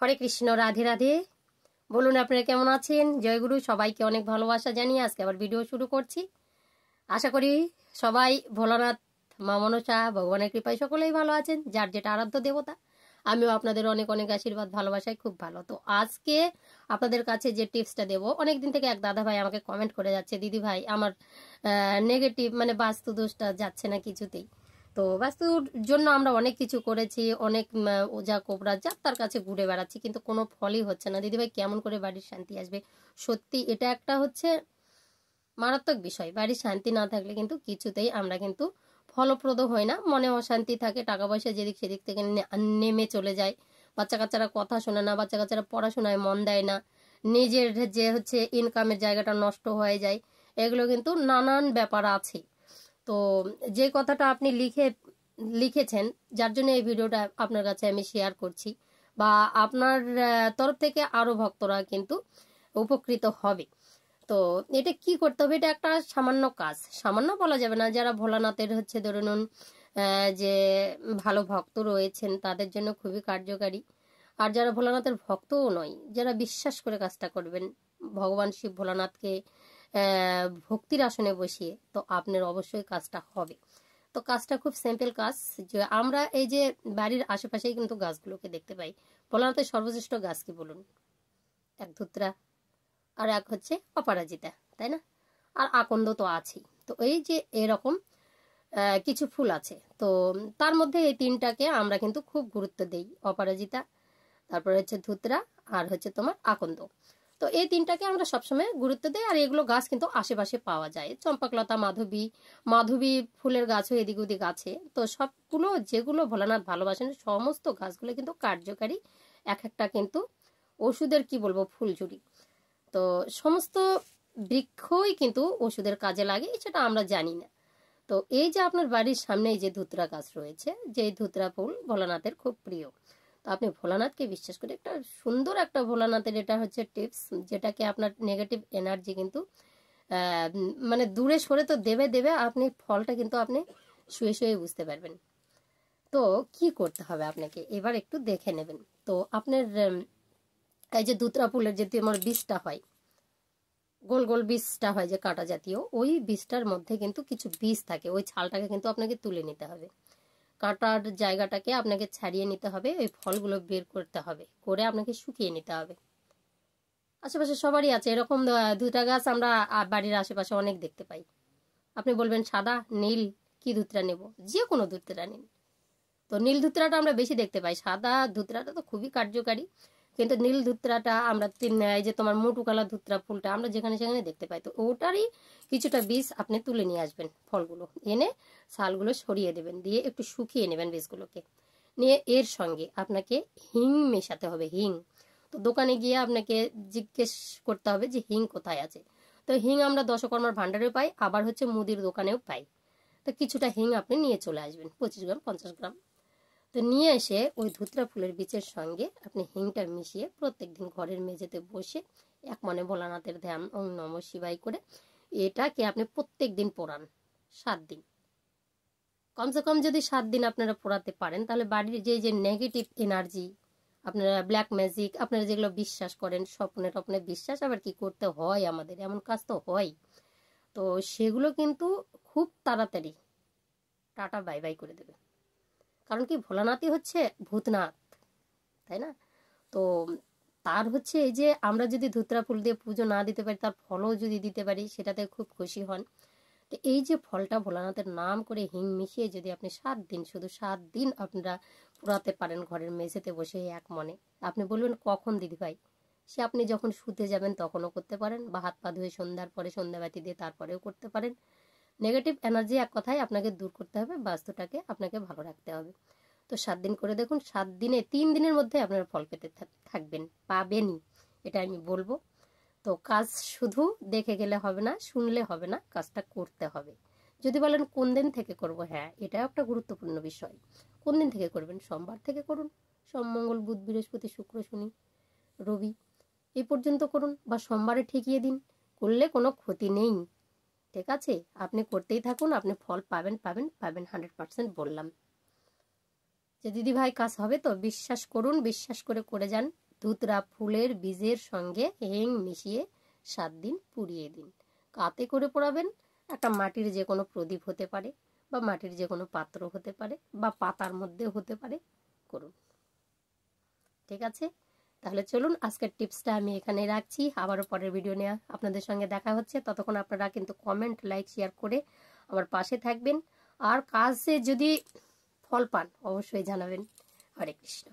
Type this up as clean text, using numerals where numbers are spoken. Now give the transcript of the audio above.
হরে কৃষ্ণ, রাধে রাধে। বলুন আপনারা কেমন আছেন? জয়গুরু। সবাইকে অনেক ভালোবাসা জানিয়ে আজকে আবার ভিডিও শুরু করছি। আশা করি সবাই ভোলানাথ, মা মনসা, ভগবানের কৃপায় সকলেই ভালো আছেন, যার যেটা আরাধ্য দেবতা। আমিও আপনাদের অনেক অনেক আশীর্বাদ ভালোবাসায় খুব ভালো। তো আজকে আপনাদের কাছে যে টিপসটা দেবো, অনেকদিন থেকে এক দাদা ভাই আমাকে কমেন্ট করে যাচ্ছে, দিদি ভাই আমার নেগেটিভ মানে বাস্তু দোষটা যাচ্ছে না কিছুতেই। তো বাস্তুর জন্য আমরা অনেক কিছু করেছি, অনেক ওঝা কোবরা যার তার কাছে ঘুরে বেড়াচ্ছি, কিন্তু কোনো ফলই হচ্ছে না। দিদিভাই কেমন করে বাড়ির শান্তি আসবে? সত্যি এটা একটা হচ্ছে মারাত্মক বিষয়। বাড়ির শান্তি না থাকলে কিন্তু কিছুতেই আমরা কিন্তু ফলপ্রদ হয় না, মনে অশান্তি থাকে, টাকা পয়সা যেদিক সেদিক থেকে নেমে চলে যায়, বাচ্চা কাচ্চারা কথা শোনে না, বাচ্চা কাচ্চারা পড়াশোনায় মন দেয় না, নিজের যে হচ্ছে ইনকামের জায়গাটা নষ্ট হয়ে যায়। এগুলো কিন্তু নানান ব্যাপার আছে। তো যে কথাটা আপনি লিখেছেন, যার জন্য এই ভিডিওটা আপনার কাছে আমি শেয়ার করছি, বা আপনার তরফ থেকে আরো ভক্তরা কিন্তু উপকৃত হবে। তো এটা কি করতে হবে? এটা একটা সামান্য কাজ, সামান্য বলা যাবে না, যারা ভোলানাথের হচ্ছে ধরে নিন যে ভালো ভক্ত রয়েছেন তাদের জন্য খুবই কার্যকারী। আর যারা ভোলানাথের ভক্তও নয়, যারা বিশ্বাস করে কাজটা করবেন ভগবান শিব ভোলানাথকে ভক্তির আসনে বসিয়ে, তো আপনার অবশ্যই কাজটা হবে। তো কাজটা খুব সিম্পল কাজ। যে আমরা এই যে বাড়ির আশেপাশেই কিন্তু গাছগুলোকে দেখতে পাই। ভোলানাথের সর্বশ্রেষ্ঠ গাছ কি বলুন? এক ধুতরা, আর এক হচ্ছে অপরাজিতা, তাই না? আর আকন্দ তো আছেই। তো এই যে এরকম কিছু ফুল আছে, তো তার মধ্যে এই তিনটাকে আমরা কিন্তু খুব গুরুত্ব দেই। অপরাজিতা, তারপরে হচ্ছে ধুতরা, আর হচ্ছে তোমার আকন্দ। তো এই তিনটাকে আমরা সবসময় গুরুত্ব দিই। আর এগুলো গাছ কিন্তু আশেপাশে পাওয়া যায়। চম্পকলতা, মাধবী, মাধবী ফুলের গাছও এদিক ওদিক আছে। তো সবগুলো যেগুলো ভোলানাথ ভালোবাসেন সমস্ত গাছগুলো কিন্তু কার্যকারী, এক একটা কিন্তু ওষুধের কি বলবো ফুলঝুরি। তো সমস্ত বৃক্ষই কিন্তু ওষুধের কাজে লাগে, সেটা আমরা জানি না। তো এই যে আপনার বাড়ির সামনে যে ধুতরা গাছ রয়েছে, যে ধুতরা ফুল ভোলানাথের খুব প্রিয়। তো আপনি ভোলানাথকে বিশ্বাস করে একটা সুন্দর একটা ভোলানাথের এটা হচ্ছে টিপস, যেটাকে আপনার নেগেটিভ এনার্জি কিন্তু মানে দূরে সরে তো দেবে দেবে, আপনি ফলটা কিন্তু আপনি শুয়ে শুয়ে বুঝতে পারবেন। তো কি করতে হবে আপনাকে এবার একটু দেখে নেবেন। তো আপনার এই যে ধুতরা ফুলের যে তোমার বীজটা হয়, গোল গোল বীজটা হয় যে কাঁটা জাতীয়, ওই বীজটার মধ্যে কিন্তু কিছু বীজ থাকে, ওই ছালটাকে কিন্তু আপনাকে তুলে নিতে হবে, কাঁটার জায়গাটাকে আপনাকে ছাড়িয়ে নিতে হবে, ওই ফলগুলো বের করতে হবে, করে আপনাকে শুকিয়ে নিতে হবে। আশেপাশে সবারই আছে এরকম ধুতরা গাছ, আমরা বাড়ির আশেপাশে অনেক দেখতে পাই। আপনি বলবেন সাদা, নীল, কি ধুতরা নেব? যে কোনো ধুতরা নিন। তো নীল ধুতরাটা আমরা বেশি দেখতে পাই, সাদা ধুতরাটা তো খুবই কার্যকারী, কিন্তু নীল ধুতরাটা আমরা এই যে তোমার মোটু কালা ধুতরা ফুলটা আমরা যেখানে সেখানে দেখতে পাই। তো ওটারই কিছুটা বীজ আপনি তুলে নিয়ে আসবেন, ফলগুলো এনে ছালগুলো সরিয়ে দেবেন, দিয়ে একটু শুকিয়ে নেবেন বীজগুলোকে নিয়ে। এর সঙ্গে আপনাকে হিং মেশাতে হবে, হিং। তো দোকানে গিয়ে আপনাকে জিজ্ঞেস করতে হবে যে হিং কোথায় আছে। তো হিং আমরা দশকর্মার ভান্ডারেও পাই, আবার হচ্ছে মুদির দোকানেও পাই। তো কিছুটা হিং আপনি নিয়ে চলে আসবেন, 25 গ্রাম 50 গ্রাম। তো নিয়ে এসে ওই ধুতরা ফুলের বীজের সঙ্গে আপনি হিংটা মিশিয়ে প্রত্যেকদিন ঘরের মেঝেতে বসে এক মনে ভোলানাথের ধ্যান ওম নমঃ শিবায় করে এটাকে আপনি প্রত্যেক দিন পোড়ান 7 দিন। কমসে কম যদি 7 দিন আপনারা পোড়াতে পারেন, তাহলে বাড়ির যে যে নেগেটিভ এনার্জি, আপনারা ব্ল্যাক ম্যাজিক, আপনারা যেগুলো বিশ্বাস করেন, স্বপ্নে টপ্নে বিশ্বাস আবার কি করতে হয়, আমাদের এমন কাজ তো হয়, তো সেগুলো কিন্তু খুব তাড়াতাড়ি টাটা বাই বাই করে দেবে। কারণ কি, ভোলানাথই হচ্ছে ভূতনাথ, তাই না? তো তার হচ্ছে এই যে আমরা যদি ধুতরা ফুল দিয়ে পুজো না দিতে পারি, তার ফলও যদি দিতে পারি, সেটাতে খুব খুশি হন। তো এই যে ফলটা ভোলানাথের নাম করে হিং মিশিয়ে যদি আপনি 7 দিন, শুধু 7 দিন আপনারা পোড়াতে পারেন ঘরের মেঝেতে বসে এক মনে, আপনি বলবেন কখন দিদি ভাই? সে আপনি যখন শুতে যাবেন তখনও করতে পারেন, বা হাত পা ধুয়ে সন্ধ্যার পরে সন্ধ্যাবাতি দিয়ে তারপরেও করতে পারেন। নেগেটিভ এনার্জি এক কথায় আপনাকে দূর করতে হবে, বাস্তুটাকে আপনাকে ভালো রাখতে হবে। তো 7 দিন করে দেখুন, 7 দিনে 3 দিনের মধ্যে আপনারা ফল পেতে থাকবেন, পাবেনই, এটা আমি বলবো। তো কাজ শুধু দেখে গেলে হবে না, শুনলে হবে না, কাজটা করতে হবে। যদি বলেন কোন দিন থেকে করব, হ্যাঁ এটাও একটা গুরুত্বপূর্ণ বিষয়। কোন দিন থেকে করবেন? সোমবার থেকে করুন, সোম মঙ্গল বুধ বৃহস্পতি শুক্র শনি রবি এই পর্যন্ত করুন, বা সোমবারে ঠেকিয়ে দিন, করলে কোনো ক্ষতি নেই। ঠিক আছে, আপনি করতেই থাকুন, আপনি ফল পাবেন পাবেন পাবেন, 100% বললাম। যে দিদি ভাই কাজ হবে তো বিশ্বাস করুন, বিশ্বাস করে করে যান, ধুতরা ফুলের বীজের সঙ্গে হিং মিশিয়ে 7 দিন পুড়িয়ে দিন। কাতে করে পোড়াবেন? একটা মাটির যে কোনো প্রদীপ হতে পারে, বা মাটির যে কোনো পাত্র হতে পারে, বা পাতার মধ্যে হতে পারে, করুন। ঠিক আছে, তাহলে চলুন আজকের টিপসটা আমি এখানে রাখছি। আবারও পরের ভিডিও নিয়ে আপনাদের সঙ্গে দেখা হচ্ছে। ততক্ষণ আপনারা কিন্তু কমেন্ট, লাইক, শেয়ার করে আমার পাশে থাকবেন। আর কাজে যদি ফল পান অবশ্যই জানাবেন। হরে কৃষ্ণ।